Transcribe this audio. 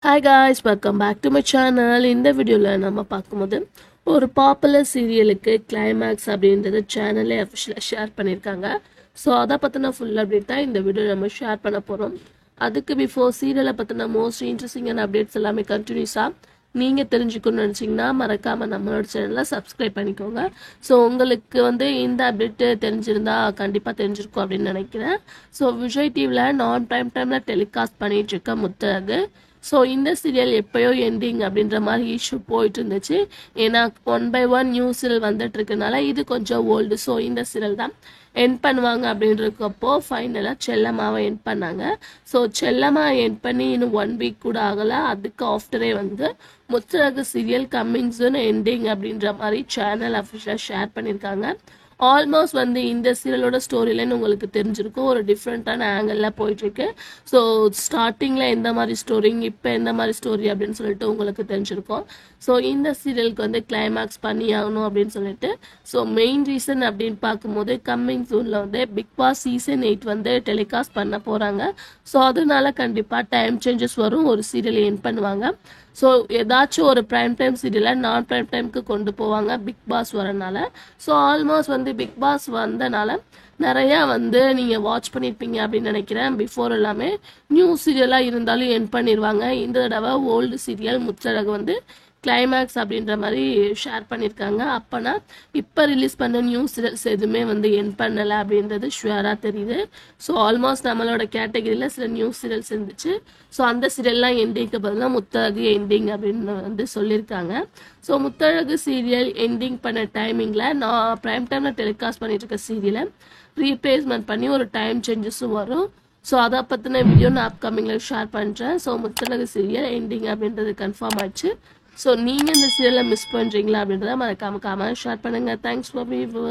Hi guys, welcome back to my channel. இந்த வீடியோல நம்ம பார்க்கும்போது ஒரு பாப்புலர் சீரியலுக்கு கிளைமேக்ஸ் அப்படின்றது சேனல்லே அஃபிஷியலாக ஷேர் பண்ணியிருக்காங்க. ஸோ அதை பற்றின ஃபுல் அப்டேட் தான் இந்த வீடியோ நம்ம ஷேர் பண்ண போகிறோம். அதுக்கு பிஃபோர் சீரியலை பற்றின மோஸ்ட் இன்ட்ரெஸ்டிங்கான அப்டேட்ஸ் எல்லாமே கண்டினியூஸாக நீங்கள் தெரிஞ்சுக்கணும்னு நினச்சிங்கன்னா மறக்காமல் நம்மளோட சேனலை சப்ஸ்கிரைப் பண்ணிக்கோங்க. ஸோ உங்களுக்கு இந்த அப்டேட்டு தெரிஞ்சிருந்தா கண்டிப்பாக தெரிஞ்சிருக்கும் அப்படின்னு நினைக்கிறேன். ஸோ விஜய் டிவியில் நான் டைமில் டெலிகாஸ்ட் பண்ணிகிட்ருக்க முத்தழகு. ஸோ இந்த சீரியல் எப்போயோ எண்டிங் அப்படின்ற மாதிரி இஷ்யூ போயிட்டு இருந்துச்சு. ஏன்னா 1/1 நியூஸில் வந்துட்டு இருக்கனால இது கொஞ்சம் ஓல்டு. ஸோ இந்த சீரியல் தான் எண்ட் பண்ணுவாங்க அப்படின்றக்கப்போ ஃபைனலாக செல்லம்மாவை எண்ட் பண்ணாங்க. ஸோ செல்லம்மா எண்ட் பண்ணி இன்னும் 1 வீக் கூட ஆகலை. அதுக்கு ஆஃப்டரே Muthazhagu serial coming soon ending அப்படின்ற மாதிரி சேனல் அஃபிஷியலாக ஷேர் பண்ணியிருக்காங்க. ஆல்மோஸ்ட் இந்த சீரியலோட ஸ்டோரி லைன் உங்களுக்கு தெரிஞ்சிருக்கும். ஒரு டிஃப்ரெண்ட்டான ஆங்கிளில் போயிட்டுருக்கு. ஸோ ஸ்டார்டிங்கில் எந்த மாதிரி ஸ்டோரிங், இப்போ எந்த மாதிரி ஸ்டோரி அப்படின்னு சொல்லிட்டு உங்களுக்கு தெரிஞ்சிருக்கும். ஸோ இந்த சீரியலுக்கு கிளைமேக்ஸ் பண்ணி ஆகணும் அப்படின்னு சொல்லிட்டு ஸோ மெயின் ரீசன் அப்படின்னு பார்க்கும்போது கம்மிங் சூனில் பிக் பாஸ் சீசன் 8 டெலிகாஸ்ட் பண்ண போகிறாங்க. ஸோ அதனால கண்டிப்பாக டைம் சேஞ்சஸ் வரும். ஒரு சீரியல் எண்ட் பண்ணுவாங்க. ஸோ ஏதாச்சும் ஒரு ப்ரைம் டைம் சீரியலை நான் ப்ரைம் டைமுக்கு கொண்டு போவாங்க பிக் பாஸ் வரனால. ஸோ ஆல்மோஸ்ட் பிக் பாஸ் வந்தனால நிறையா நீங்கள் வாட்ச் பண்ணியிருப்பீங்க அப்படின்னு நினைக்கிறேன். பிஃபோர் எல்லாமே நியூ சீரியலாக இருந்தாலும் எண்ட் பண்ணிடுவாங்க. இந்த தடவை ஓல்டு சீரியல் முத்தழகு கிளைமேக்ஸ் அப்படின்ற மாதிரி ஷேர் பண்ணியிருக்காங்க. அப்போனா இப்போ ரிலீஸ் பண்ண நியூ சீரியல்ஸ் எதுவுமே எண்ட் பண்ணலை அப்படின்றது ஷுவராக தெரியுது. ஸோ ஆல்மோஸ்ட் நம்மளோட கேட்டகரியில் சில நியூ சீரியல்ஸ் இருந்துச்சு. ஸோ அந்த சீரியல்லாம் எண்டிங்க்கு பதிலாக முத்தழகு எண்டிங் அப்படின்னு சொல்லியிருக்காங்க. ஸோ முத்தழகு சீரியல் எண்டிங் பண்ண டைமிங்கில் நான் ப்ரைம் டைமில் டெலிகாஸ்ட் பண்ணிட்டு இருக்க சீரியலை ரீப்ளேஸ்மெண்ட் பண்ணி ஒரு டைம் சேஞ்சஸும் வரும். ஸோ அதை பற்றின வீடியோ நான் அப்கமிங்கில் ஷேர் பண்ணுறேன். ஸோ முத்தழகு சீரியல் எண்டிங் அப்படின்றது கன்ஃபார்ம் ஆயிடுச்சு. ஸோ நீங்கள் இந்த சீரியலை மிஸ் பண்ணுறீங்களா அப்படின்றத மறக்காம ஷேர் பண்ணுங்கள். Thanks for view.